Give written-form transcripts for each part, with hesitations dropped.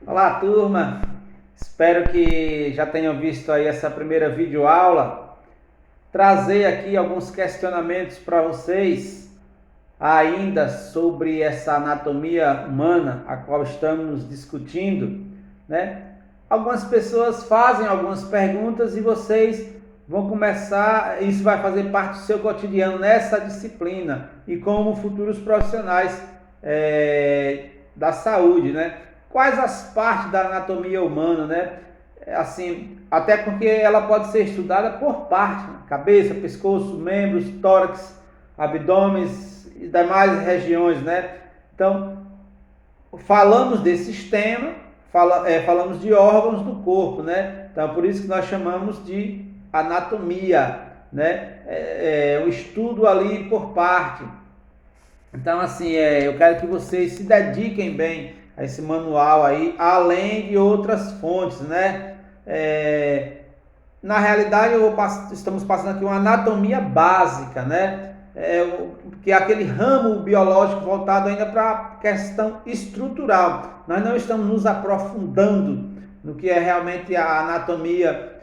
Olá, turma. Espero que já tenham visto aí essa primeira videoaula. Trazer aqui alguns questionamentos para vocês ainda sobre essa anatomia humana a qual estamos discutindo, né? Algumas pessoas fazem algumas perguntas e vocês vão começar, isso vai fazer parte do seu cotidiano nessa disciplina e como futuros profissionais da saúde, né? Quais as partes da anatomia humana, né? Assim, até porque ela pode ser estudada por parte, né? Cabeça, pescoço, membros, tórax, abdômenes e demais regiões, né? Então, falamos desse tema, falamos de órgãos do corpo, né? Então, por isso que nós chamamos de anatomia, né? Um estudo ali por parte. Então, assim, eu quero que vocês se dediquem bem a esse manual aí, além de outras fontes, né? Na realidade, estamos passando aqui uma anatomia básica, né? Que é aquele ramo biológico voltado ainda para a questão estrutural. Nós não estamos nos aprofundando no que é realmente a anatomia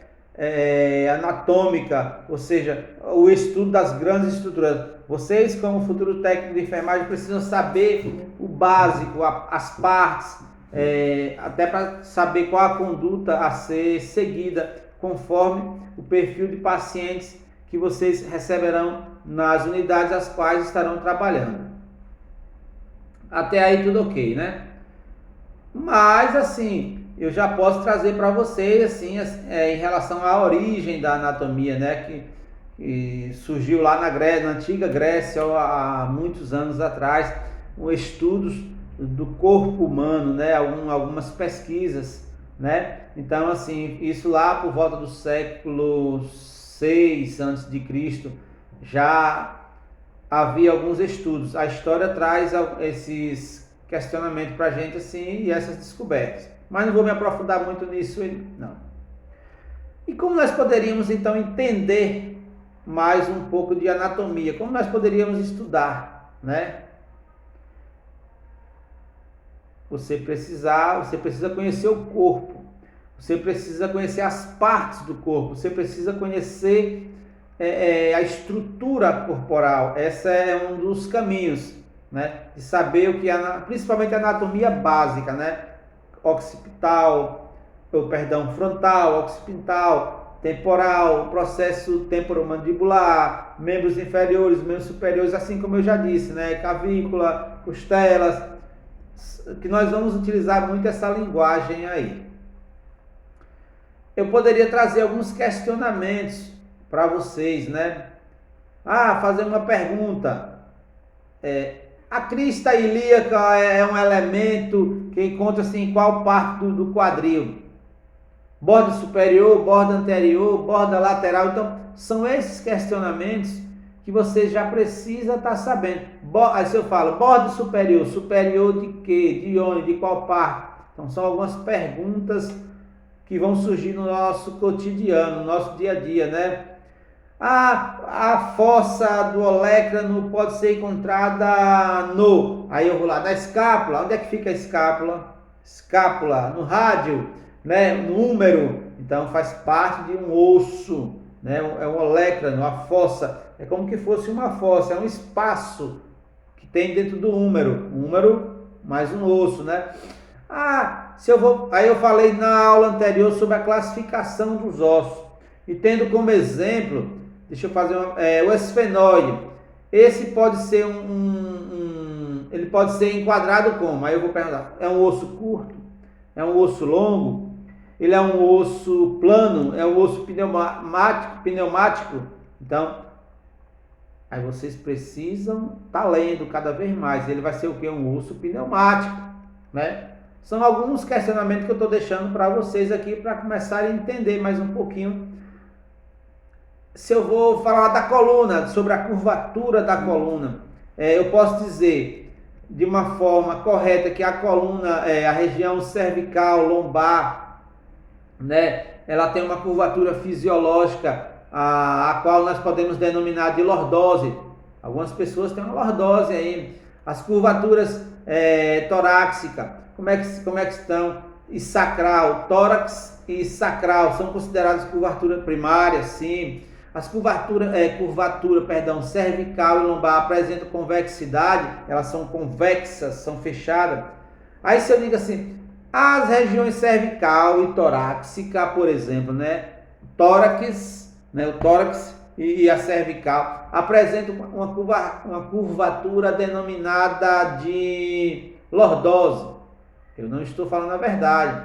anatômica, ou seja, o estudo das grandes estruturas. Vocês, como futuro técnico de enfermagem, precisam saber o básico, as partes, até para saber qual a conduta a ser seguida conforme o perfil de pacientes que vocês receberão nas unidades as quais estarão trabalhando. Até aí tudo ok, né? Mas assim, eu já posso trazer para vocês assim, em relação à origem da anatomia, né, que surgiu lá na Grécia, na antiga Grécia, há muitos anos atrás, estudos do corpo humano, né, algumas pesquisas, né? Então assim, isso lá por volta do século 6 antes de Cristo já havia alguns estudos. A história traz esses questionamentos para a gente assim e essas descobertas. Mas não vou me aprofundar muito nisso, não. E como nós poderíamos então entender mais um pouco de anatomia? Como nós poderíamos estudar, né? Você precisa conhecer o corpo. Você precisa conhecer as partes do corpo. Você precisa conhecer a estrutura corporal. Esse é um dos caminhos, né, de saber o que é, principalmente a anatomia básica, né, frontal, occipital, temporal, processo temporomandibular, membros inferiores, membros superiores, assim como eu já disse, né, cavícula, costelas, que nós vamos utilizar muito essa linguagem aí. Eu poderia trazer alguns questionamentos para vocês, né? Fazer uma pergunta. A crista ilíaca é um elemento que encontra-se em qual parte do quadril? Borda superior, borda anterior, borda lateral. Então, são esses questionamentos que você já precisa estar sabendo. Aí se eu falo, borda superior, superior de quê? De onde? De qual parte? Então, são algumas perguntas que vão surgir no nosso cotidiano, no nosso dia a dia, né? A fossa do olecrano pode ser encontrada aí eu vou lá, na escápula. Onde é que fica a escápula? Escápula, no rádio, né? No húmero. Então faz parte de um osso, né? É um olecrano, a fossa. É como que fosse uma fossa, é um espaço que tem dentro do húmero. Um húmero mais um osso, né? Aí eu falei na aula anterior sobre a classificação dos ossos. E tendo como exemplo, deixa eu fazer o esfenóide. Esse pode ser ele pode ser enquadrado como? Aí eu vou perguntar, é um osso curto? É um osso longo? Ele é um osso plano? É um osso pneumático? Então, aí vocês precisam estar lendo cada vez mais. Ele vai ser o que? Um osso pneumático, né? São alguns questionamentos que eu estou deixando para vocês aqui para começarem a entender mais um pouquinho. Se eu vou falar da coluna, sobre a curvatura da coluna, eu posso dizer de uma forma correta que a coluna, a região cervical, lombar, né, ela tem uma curvatura fisiológica, a qual nós podemos denominar de lordose. Algumas pessoas têm uma lordose aí. As curvaturas torácicas, como é que estão? e sacral, tórax e sacral são consideradas curvatura primária, sim. As curvatura cervical e lombar apresentam convexidade, elas são convexas, são fechadas. Aí se eu digo assim, as regiões cervical e torácica, por exemplo, né? Tórax, né? O tórax e a cervical apresentam uma curvatura denominada de lordose. Eu não estou falando a verdade,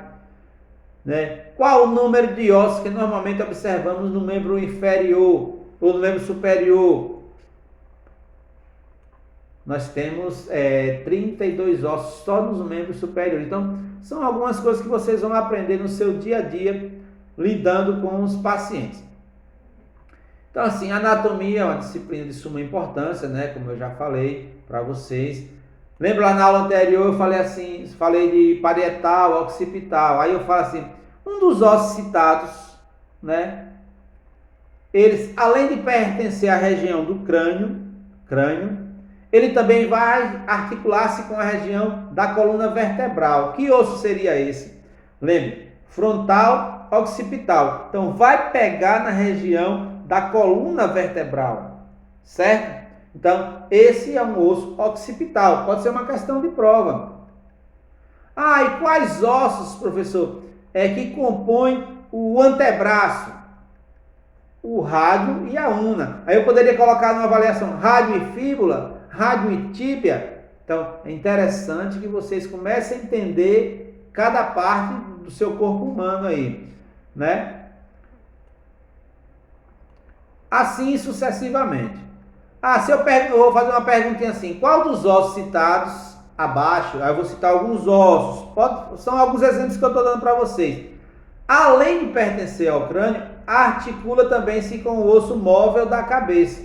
né? Qual o número de ossos que normalmente observamos no membro inferior ou no membro superior? Nós temos 32 ossos só nos membros superiores. Então, são algumas coisas que vocês vão aprender no seu dia a dia, lidando com os pacientes. Então, assim, anatomia é uma disciplina de suma importância, né? Como eu já falei para vocês. Lembra lá na aula anterior eu falei de parietal, occipital. Aí eu falo assim, um dos ossos citados, né? Eles, além de pertencer à região do crânio, ele também vai articular-se com a região da coluna vertebral. Que osso seria esse? Lembre, frontal, occipital. Então, vai pegar na região da coluna vertebral, certo? Então, esse é um osso occipital. Pode ser uma questão de prova. Ah, e quais ossos, professor, que compõem o antebraço? O rádio e a una. Aí eu poderia colocar numa avaliação rádio e fíbula, rádio e tíbia. Então, é interessante que vocês comecem a entender cada parte do seu corpo humano aí, né? Assim sucessivamente. Se eu vou fazer uma perguntinha assim, qual dos ossos citados abaixo, aí eu vou citar alguns ossos, são alguns exemplos que eu estou dando para vocês. Além de pertencer ao crânio, articula também-se com o osso móvel da cabeça.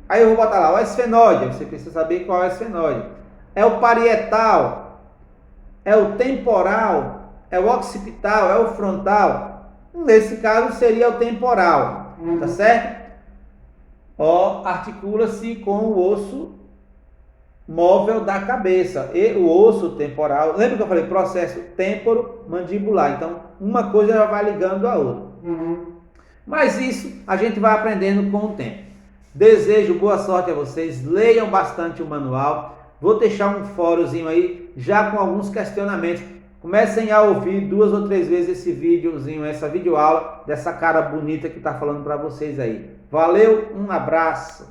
Aí eu vou botar lá, o esfenóide, você precisa saber qual é o esfenóide. É o parietal, é o temporal, é o occipital, é o frontal. Nesse caso seria o temporal, tá certo? Articula-se com o osso móvel da cabeça e o osso temporal. Lembra que eu falei processo temporomandibular? Então, uma coisa já vai ligando a outra. Mas isso a gente vai aprendendo com o tempo. Desejo boa sorte a vocês. Leiam bastante o manual. Vou deixar um fóruzinho aí já com alguns questionamentos. Comecem a ouvir 2 ou 3 vezes esse videozinho, essa videoaula dessa cara bonita que está falando para vocês aí. Valeu, um abraço.